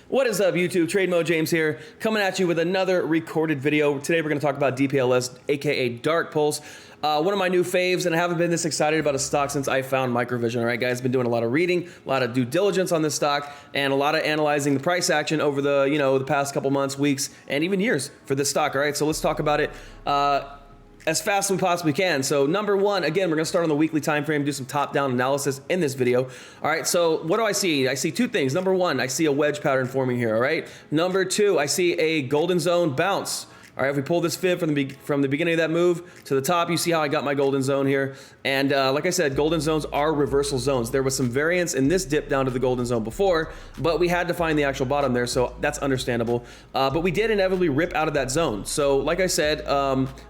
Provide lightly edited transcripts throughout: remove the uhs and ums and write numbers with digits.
What is up, YouTube? TradeModeJames here, coming at you with another recorded video. Today we're going to talk about DPLS, aka DarkPulse, one of my new faves, and I haven't been this excited about a stock since I found Microvision. All right, guys, been doing a lot of reading, a lot of due diligence on this stock, and a lot of analyzing the price action over the the past couple months, weeks, and even years for this stock. All right, so let's talk about it as fast as we possibly can. So number one, again, we're gonna start on the weekly time frame, do some top-down analysis in this video. All right, so what do I see? I see two things. Number one, I see a wedge pattern forming here, all right? Number two, I see a golden zone bounce. All right, if we pull this fib from the beginning of that move to the top, you see how I got my golden zone here. And like I said, golden zones are reversal zones. There was some variance in this dip down to the golden zone before, but we had to find the actual bottom there, so that's understandable. But we did inevitably rip out of that zone. So like I said,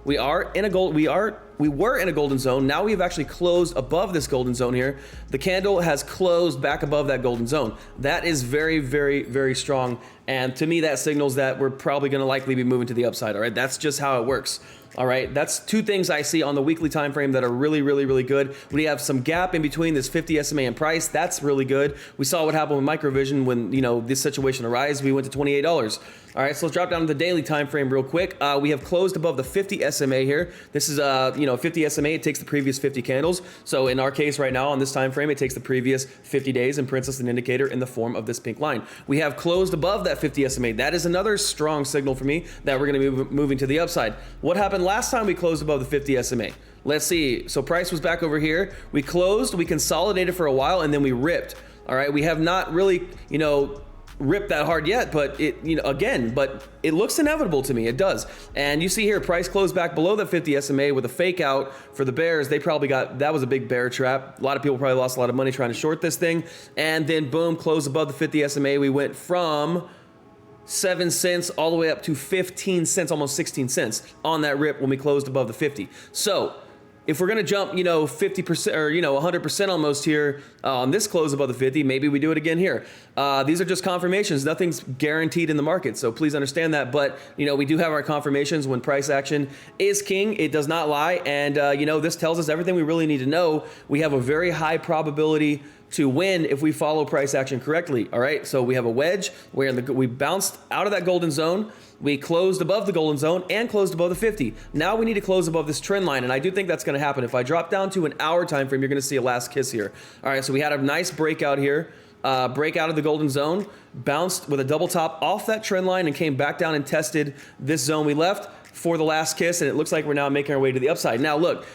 we were in a golden zone. Now we've actually closed above this golden zone here. The candle has closed back above that golden zone. That is very, very, very strong. And to me, that signals that we're probably going to likely be moving to the upside. All right, that's just how it works. All right, that's two things I see on the weekly time frame that are really, really, really good. We have some gap in between this 50 SMA and price. That's really good. We saw what happened with Microvision when this situation arose. We went to $28. All right, so let's drop down to the daily time frame real quick. We have closed above the 50 SMA here. This is 50 SMA. It takes the previous 50 candles. So in our case right now on this time frame, it takes the previous 50 days and prints us an indicator in the form of this pink line. We have closed above that 50 SMA. That is another strong signal for me that we're going to be moving to the upside. What happened last time we closed above the 50 SMA? Let's see. So price was back over here. We closed, we consolidated for a while, and then we ripped. All right, we have not really, ripped that hard yet, but but it looks inevitable to me. It does. And you see here, price closed back below the 50 SMA with a fake out for the bears. They probably that was a big bear trap. A lot of people probably lost a lot of money trying to short this thing. And then boom, closed above the 50 SMA. We went from 7 cents all the way up to 15 cents, almost 16 cents on that rip when we closed above the 50. So if we're gonna jump, 50% or 100% almost here on this close above the 50, maybe we do it again here. These are just confirmations. Nothing's guaranteed in the market, so please understand that. But we do have our confirmations when price action is king. It does not lie, and this tells us everything we really need to know. We have a very high probability to win if we follow price action correctly. All right, so we have a wedge where we bounced out of that golden zone. We closed above the golden zone and closed above the 50. Now we need to close above this trend line, and I do think that's going to happen. If I drop down to an hour time frame, you're going to see a last kiss here. All right, so we had a nice breakout here. Break out of the golden zone, bounced with a double top off that trend line and came back down and tested this zone we left for the last kiss, and it looks like we're now making our way to the upside. Now look,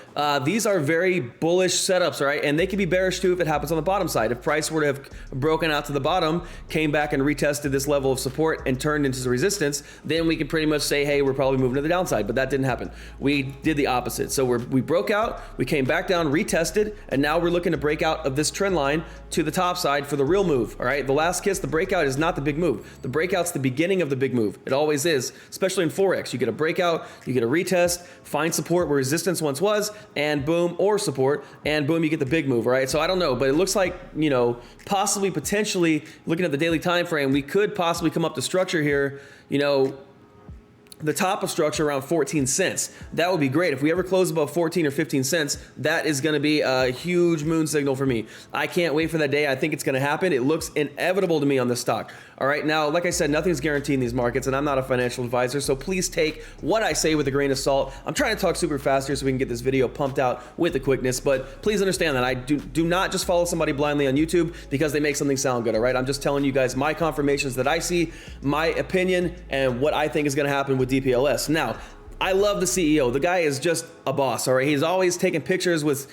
these are very bullish setups, all right? And they can be bearish too if it happens on the bottom side. If price were to have broken out to the bottom, came back and retested this level of support and turned into the resistance, then we can pretty much say, hey, we're probably moving to the downside, but that didn't happen. We did the opposite. So we broke out, we came back down, retested, and now we're looking to break out of this trend line to the top side for the real move, all right? The last kiss, the breakout is not the big move. The breakout's the beginning of the big move. It always is, especially in Forex. You get a breakout, you get a retest, find support where resistance once was, and boom, or support, and boom, you get the big move, all right? So I don't know, but it looks like, possibly, potentially, looking at the daily time frame, we could possibly come up to structure here, the top of structure around 14 cents. That would be great. If we ever close above 14 or 15 cents, that is gonna be a huge moon signal for me. I can't wait for that day. I think it's gonna happen. It looks inevitable to me on this stock. All right, now, like I said, nothing's guaranteed in these markets, and I'm not a financial advisor, so please take what I say with a grain of salt. I'm trying to talk super fast here so we can get this video pumped out with the quickness, but please understand that I do not just follow somebody blindly on YouTube because they make something sound good, all right? I'm just telling you guys my confirmations that I see, my opinion, and what I think is gonna happen with DPLS. Now, I love the CEO. The guy is just a boss, all right? He's always taking pictures with,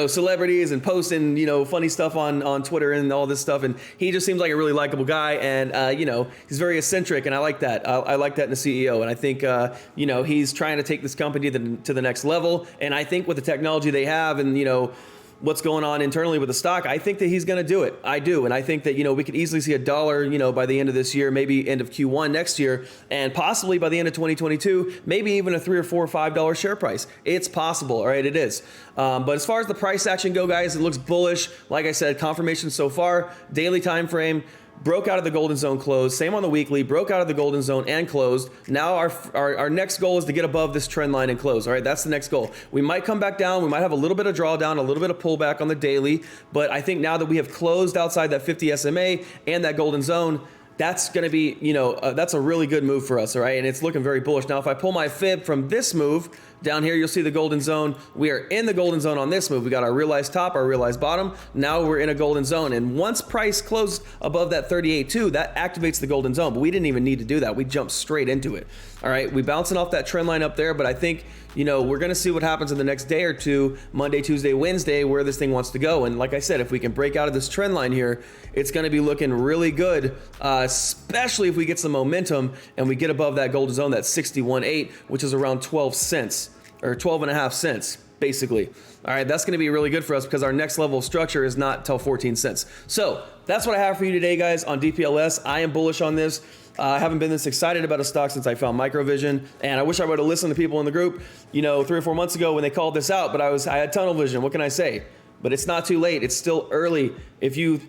celebrities and posting, funny stuff on Twitter and all this stuff. And he just seems like a really likable guy. And, he's very eccentric. And I like that. I like that in a CEO. And I think, he's trying to take this company to the next level. And I think with the technology they have and, what's going on internally with the stock, I think that he's going to do it. I do. And I think that, we could easily see $1, by the end of this year, maybe end of Q1 next year, and possibly by the end of 2022, maybe even a $3 or $4 or $5 share price. It's possible. All right. It is. But as far as the price action go, guys, it looks bullish. Like I said, confirmation so far, daily time frame, broke out of the golden zone, closed. Same on the weekly, broke out of the golden zone and closed. Now our next goal is to get above this trend line and close. All right, that's the next goal. We might come back down. We might have a little bit of drawdown, a little bit of pullback on the daily. But I think now that we have closed outside that 50 SMA and that golden zone, that's going to be, you know, that's a really good move for us, all right? And it's looking very bullish. Now, if I pull my fib from this move, down here, you'll see the golden zone. We are in the golden zone on this move. We got our realized top, our realized bottom. Now we're in a golden zone. And once price closed above that 38.2, that activates the golden zone. But we didn't even need to do that. We jumped straight into it. All right, we bouncing off that trend line up there, but I think, you know, we're going to see what happens in the next day or two, Monday, Tuesday, Wednesday, where this thing wants to go. And like I said, if we can break out of this trend line here, it's going to be looking really good, especially if we get some momentum and we get above that golden zone, that 61.8, which is around 12 cents or 12.5 cents, basically. All right, that's going to be really good for us because our next level of structure is not till 14 cents. So that's what I have for you today, guys, on DPLS. I am bullish on this. I haven't been this excited about a stock since I found Microvision, and I wish I would have listened to people in the group, you know, 3 or 4 months ago when they called this out, but I had tunnel vision. What can I say? But it's not too late. It's still early. If you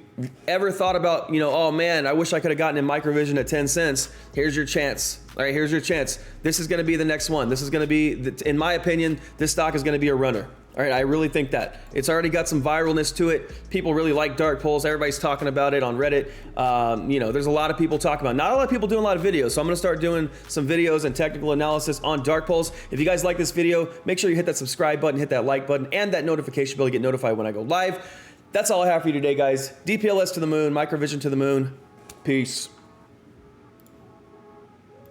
ever thought about, you know, oh man, I wish I could have gotten in Microvision at 10 cents, here's your chance. All right, here's your chance. This is going to be the next one. This is going to be, in my opinion, this stock is going to be a runner. All right, I really think that. It's already got some viralness to it. People really like DarkPulse. Everybody's talking about it on Reddit. You know, there's a lot of people talking about it. Not a lot of people doing a lot of videos, so I'm going to start doing some videos and technical analysis on DarkPulse. If you guys like this video, make sure you hit that subscribe button, hit that like button, and that notification bell to get notified when I go live. That's all I have for you today, guys. DPLS to the moon, Microvision to the moon. Peace.